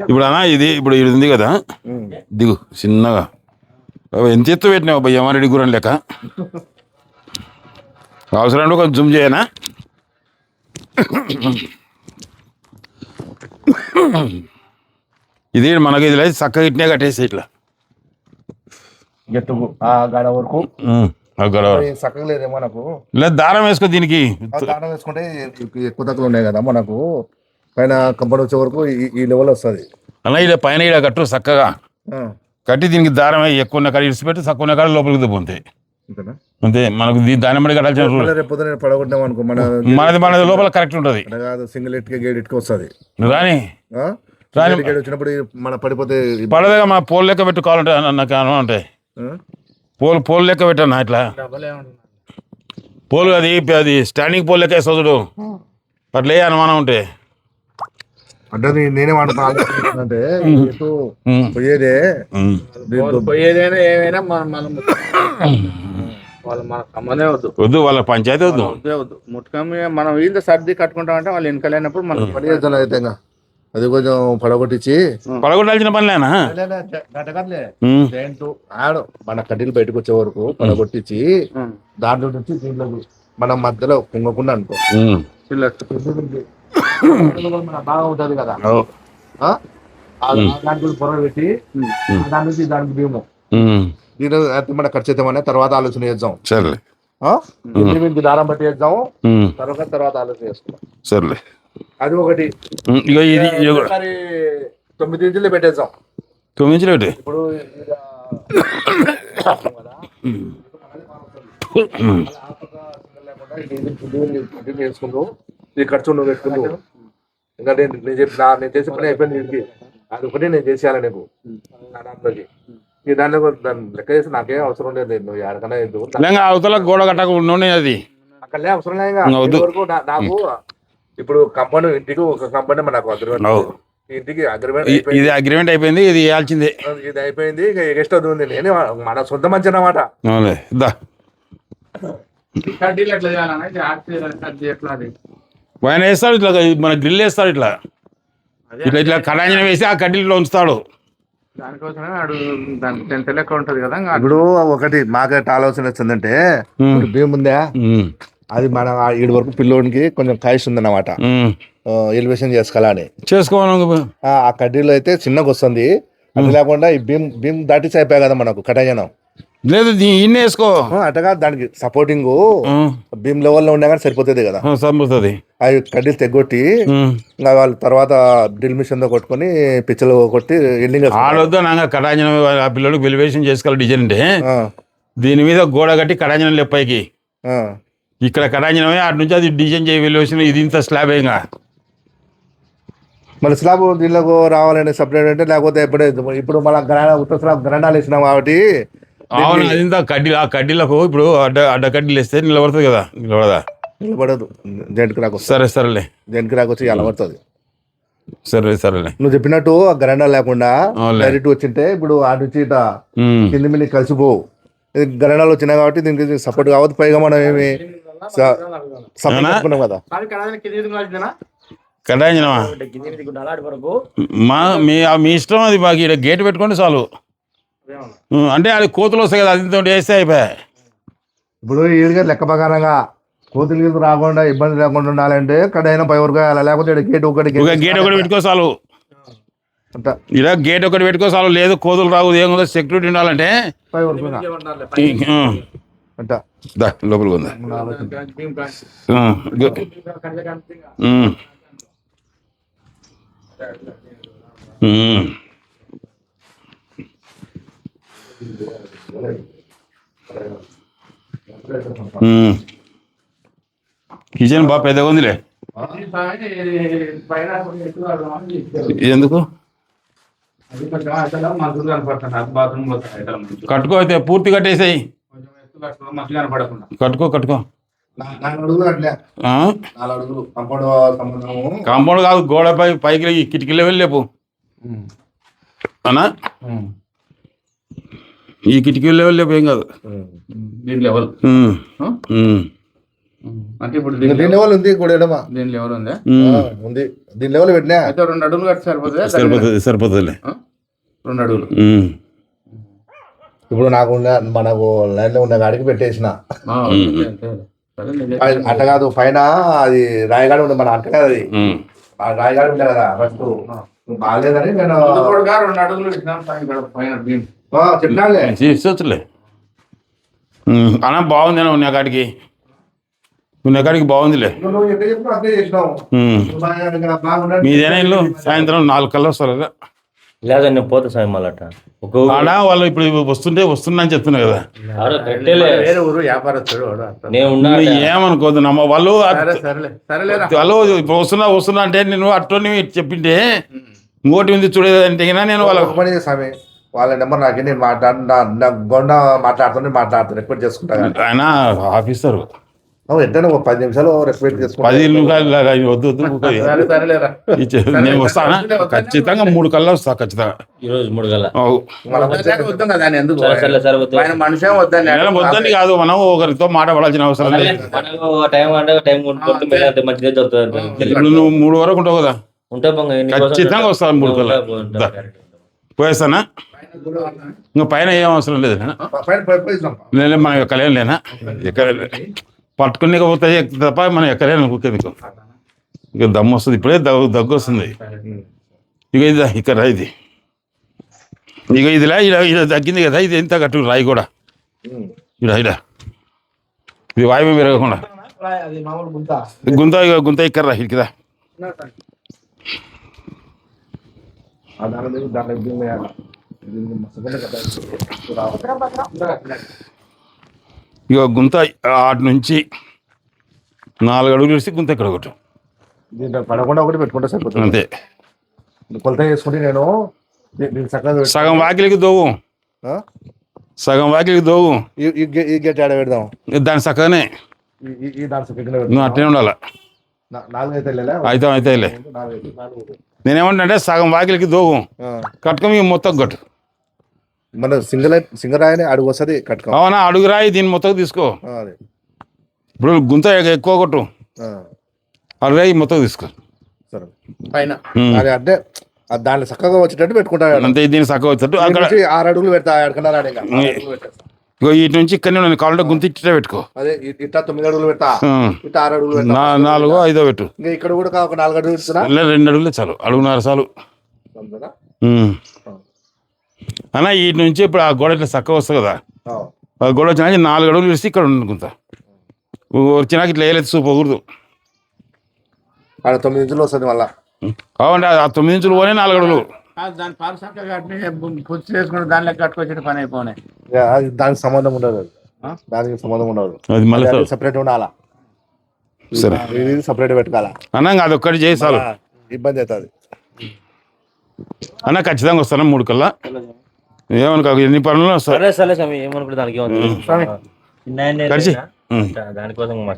ఇప్పుడు అన్నా ఇది ఉంది కదా, దిగు చిన్నగా. ఎంత ఎత్తు పెట్టినావు అబ్బాయి యమారెడ్డి గురం లెక్క. అవసరం కొంచెం జూమ్ చేయనా. ఇది మనకి ఇది లేదు, చక్కగా ఇట్నే కట్టేసి ఇట్లా గెట్టుకు గడ వరకు చక్కగా లేదే మనకు. లేదు దారం వేసుకో, దీనికి దారం వేసుకుంటే ఎక్కువ తక్కువ ఉన్నాయి కదా మనకు. పైన కంపెనీ వచ్చే వరకు ఈ లెవెల్ వస్తుంది అలా. ఇలా పైన ఇలా కట్టు చక్కగా కట్టి, దీనికి దారం ఎక్కువ ఉన్న కాడ ఇడిచిపెట్టి, తక్కువ ఉన్న కాడ లోపలికి పోతాయి అంతే. మనకు దాని బట్టి కట్టాల్సిన రేపు పడగొట్టాం అనుకో మనది లోపల కరెక్ట్ ఉంటుంది. సింగిల్ ఇటుక గేట్ ఇటుక వస్తుంది రాని గేట్ వచ్చినప్పుడు మన పడిపోతే పడదుగా. మన పోల్ లెక్క పెట్టుకోవాలంటే నాకు అనుమానం ఉంటాయి. పోల్ లెక్క పెట్టన్నా ఇట్లా పోల్, అది స్టాండింగ్ పోల్ లెక్క వేస్తావు చూడు, అట్లే అనుమానం ఉంటే. అంటే నేనే అంటే పోయేదే పోయేదైనా ఏమైనా వద్దు, వాళ్ళ పంచాయతీ వద్దు. ముట్టుకమ్మి మనం వీళ్ళతో సర్ది కట్టుకుంటాం అంటే వాళ్ళు వెనకలేనప్పుడు మనం పని చేద్దాం అయితే. అది కొంచెం పడగొట్టాల్సిన పనిలేనా ఆడు మన కడ్డీలు బయటకు వచ్చే వరకు పడగొట్టించి దాంట్లో నుంచి దీంట్లో మనం మధ్యలో పొంగకుండా అనుకో బాగా ఉంటది కదా. దానికి పొర పెట్టి దాని నుంచి దానికి భీము దీని మన ఖర్చు అవుతామని తర్వాత ఆలోచన చేద్దాం. సరే దారం బట్టి చేద్దాము, తర్వాత ఆలోచన చేసుకుందాం. సర్లే. అది ఒకటి. 9 ఇంచులు పెట్టేద్దాం. 9 ఇంచులు పెట్టి ఇప్పుడు వేసుకుంటూ ఈ ఖర్చు నువ్వు పెట్టుకుంటూ ఇంకా నేను చేసే పని అయిపోయింది. దీనికి అది ఒకటి నేను చేసేయాలి నీకు నా దాంట్లోకి. ఈ దాంట్లో లెక్క చేసి నాకేం అవసరం లేదు. నువ్వు ఎక్కడైనా అవతల గోడ కట్టక అది అక్కడలే అవసరం లేదు వరకు నాకు. ఇప్పుడు కంపెనీ ఇంటికి ఒక కంపెనీ మనకు ఇంటికి అగ్రిమెంట్, ఇది అగ్రిమెంట్ అయిపోయింది. ఇది వేయాల్సిందే, ఇది అయిపోయింది. ఇక ఎక్స్ట్రా ఉంది. నేను మన సొంత మంచి అన్నమాట. ఆయన వేస్తాడు ఇట్లా, మన గ్రిల్ వేస్తాడు ఇట్లా ఇట్లా ఇట్లా కడాంజనం వేసి ఆ కడ్డీలో ఉంచుతాడు. దానికోసమే దానికి లెక్క ఉంటది కదా. ఇప్పుడు ఒకటి మాకైతే ఆలోచన వచ్చిందంటే, భీమ్ ఉందా అది మన ఈడు వరకు పిల్లోనికి కొంచెం కాయిస్ ఉందన్నమాట. ఎలివేషన్ చేసుకోవాలని ఆ కడ్డీలో అయితే చిన్నగా వస్తుంది. అది లేకుండా ఈ భీమ్ దాటిసి అయిపోయా కదా మనకు కటాజనం లేదు. ఇన్ని వేసుకో అటగా దానికి సపోర్టింగ్ భీమ్ లెవెల్లో ఉండే కానీ సరిపోతుంది కదా. సరిపోతుంది. అవి కడ్డీలు తెగొట్టి ఇంకా వాళ్ళు తర్వాత డ్రిల్ మిషన్ తో కొట్టుకొని పిచ్చలు కొట్టి ఎండింగ్ ఆడొద్దు. నాగా కటాజనం ఆ పిల్లలకు ఎలివేషన్ చేసుకోవాలి. డిజైన్ అంటే దీని మీద గోడ కట్టి కటాజనం లేపైకి ఇక్కడ కటాంజనమే, అటు నుంచి అది డిజైన్ చేయవలసిన. ఇది ఇంత స్లాబ్ ఏంగా మళ్ళీ స్లాబ్ దీనిలోకి రావాలంటే సపరేట్ అంటే, లేకపోతే ఇప్పుడు మళ్ళీ ఉత్తర స్లాబ్ గ్రండాలు వేసినాం కాబట్టి. అవును, అది ఇంత ఆ కడ్డీలకు ఇప్పుడు అడ్డ కడ్డీలు వేస్తే నిలబడుతుంది కదా. నిలబడదు, జెంట్కి రాకు. సరేలే, జెంట్కి రాకొచ్చి అలా పడుతుంది. సరేలే. నువ్వు చెప్పినట్టు ఆ గ్రండాలు లేకుండా డైరెక్ట్ వచ్చింటే ఇప్పుడు ఆ నుంచి ఇట కింది మీద కలిసిపోవు. గ్రండాలు వచ్చినాయి కాబట్టి దీనికి సపోర్ట్ కావద్దు. పైగా మనం ఏమి సపోర్ట్ కదా. కటాంజనమా మీ ఇష్టం. అది మాకు ఇక్కడ గేట్ పెట్టుకోండి చాలు. అంటే అది కోతులు వస్తాయి కదా, అది వేస్తే అయిపోయాయి. ఇప్పుడు ఈడిగా లెక్క ప్రకారంగా కోతులు గీతులు రాకుండా ఇబ్బంది లేకుండా ఉండాలంటే కడైనా పై వరకు వేయాలి. లేకపోతే గేట్ ఒకటి పెట్టుకో చాలు. ఇలా గేట్ ఒకటి పెట్టుకో చాలు. లేదు కోతులు రావు, ఏముందో సెక్యూరిటీ ఉండాలంటే పై వరకు లోపలికి ఉందా. కిచెన్ బాగా పెద్దగా ఉందిలే. ఎందుకు కట్టుకో, అయితే పూర్తి కట్టేసాయి. కట్టుకో కాంపౌండ్ కాదు, గోడపై పైకి కిటికీలో వెళ్ళి లేపు అన్నా. ఈ కిటికీ లెవెల్ లేపు, ఏం కాదు. దీని లెవెల్ అంటే ఇప్పుడు దీని లెవెల్ ఉంది కూడా ఎడమా దీనిలో ఎవరు ఉందా ఉంది దీని లెవెల్ పెట్టినా అయితే 2 అడుగులు కట్టి సరిపోతుందా సరిపోతుందిలే 2 అడుగులు ఇప్పుడు నాకు మనకు లైన్ లో ఉన్న గాడికి పెట్టేసిన అట్ట కాదు పైన అది రాయగాడు ఉంది మన అట్ట కాదు అది ఆ రాయగాడు ఉండే కదా ఫస్ట్ బాగాలేదని నేను 2 అడుగులు పెట్టినాం పైన భీమ్ చెప్పినాలే తీసుకోవచ్చులే అన్న బాగుంది ఉన్న కాడికి బాగుందిలే నువ్వు ఎట్లా చెప్పినా అట్లే చేసినావు బాగుండదు మీదేనా ఇల్లు సాయంత్రం 4 కల్లా వస్తారు కదా లేదా నేను పోతా సాయం మళ్ళట ఆడ వాళ్ళు ఇప్పుడు వస్తున్నా అని చెప్తున్నా కదా వేరే ఊరు వ్యాపారస్తుడు నేను నువ్వు ఏమనుకోదు నమ్మ వాళ్ళు సరేలేరా వాళ్ళు ఇప్పుడు వస్తున్నా అంటే నేను అట్టని చెప్పింటే ఇంకోటి ఉంది చూడేదంటే నేను వాళ్ళ పని స్వామి వాళ్ళ నెంబర్ నాకే నేను మాట్లాడుతున్నా రిక్వెస్ట్ చేసుకుంటా ఆయన ఆఫీసర్ ఎట్లా ఒక 10 నిమిషాలు రెస్పెక్ట్ చేసుకుంటా 10 నిమిషాలు వద్దు సరేలేరా నేను వస్తానా ఖచ్చితంగా 3 కల్లా వస్తా ఖచ్చితంగా ఈ రోజు 3 గల వద్దాం కదా ఆయన ఎందుకు సరే వద్దు. ఆయన మనిషి వద్దని వద్దని కాదు మనం ఒకరితో మాట్లాడాల్సిన అవసరం లేదు మనకు టైం అంటే టైం కొట్టుకుంటే మంచిగా దొరుకుతుంది ఇప్పుడు నువ్వు 3 వరకు ఉంటావు కదా ఉంటే ఖచ్చితంగా వస్తాను 3 కల్లా పోయేస్తానా ఇంకా పైన ఏం అవసరం లేదు నేను మనం ఎక్కలేం లేనా ఎక్కడ పట్టుకుని పోతే తప్ప మనం ఎక్కలేను కుక్కేందుకు ఇక దమ్ము వస్తుంది ఇప్పుడే దగ్గు వస్తుంది ఇక ఇది ఇక్కడ ఇది ఇక ఇదిలా ఇలా తగ్గింది కదా ఇది ఎంత కట్టు రాయి కూడా ఇడ ఇది వాయువు పెరగకుండా గుంత ఇక్కడ రా ఇక్కడ ఇక గుంత ఆటి నుంచి 4 అడుగులు వేసి గుంత ఇక్కడ ఒకటి దీంట్లో పడకుండా ఒకటి పెట్టుకుంటే సరిపోతుంది అంతే కొలత చేసుకుంటే నేను చక్కగా సగం వాకిలికి దోవు ఈ గేట్ ఆడ పెడదాం దాని చక్కగానే ఈ దాని చక్కగా నువ్వు అట్లనే ఉండాల 4 అయితే అయితేలే నేనేమంటే సగం వాకిలికి దోవు కట్టుకొని మొత్తం కట్టు మన సింగల్ రాయని అడుగు వస్తుంది కట్టుకో అవునా అడుగు రాయి దీన్ని మొత్తం తీసుకో ఇప్పుడు గుంత ఎక్కువ కొట్టు అడుగు రాయి మొత్తం తీసుకో సరే పైన అది అంటే దాన్ని చక్కగా వచ్చేటట్టు పెట్టుకుంటా అంతే దీన్ని చక్కగా వచ్చేటట్టు అక్కడ 6 అడుగులు పెడతా ఎక్కడన్నా ఇగో ఇటు నుంచి ఇక్కడ కావాలంటే గుంత ఇట్లా పెట్టుకో అదే ఇట్లా 9 అడుగులు పెడతా ఇట్లా 6 అడుగులు పెడతా 4 5 పెట్టు ఇంకా ఇక్కడ కూడా ఒక 4 అడుగులు పెడుతున్నా 2 అడుగులే చాలు అడుగున్నర చాలు అన్న ఇటు నుంచి ఇప్పుడు ఆ గోడ ఇట్లా చక్కగా వస్తుంది కదా ఆ గోడ వచ్చినా 4 అడుగులు వేసి ఇక్కడ ఉండుకుంటా వచ్చినాక ఇట్లా వేయలేదు చూపకూడదు 9 ఇంచులు వస్తుంది మళ్ళా కావండి ఆ 9 ఇంచులు పోనే 4 అడుగులు దాని పాలు చక్కగా కట్టి పుచ్చి చేసుకుంటే దానిలో కట్టుకొచ్చి పని అయిపోయినాయి దానికి సంబంధం ఉండదు దానికి సంబంధం ఉండదు అది మళ్ళీ సపరేట్ ఉండాలా సరే ఇది సపరేట్ పెట్టుకోవాలా అన్న అది ఒక్కటి చేయి చాలు ఇబ్బంది అవుతుంది అన్న ఖచ్చితంగా వస్తాను 3 కల్లా ఏమనుకో ఎన్ని పనులు వస్తారు సరే స్వామి ఏమనుకుంటే దానికి కలిసి దానికోసం మా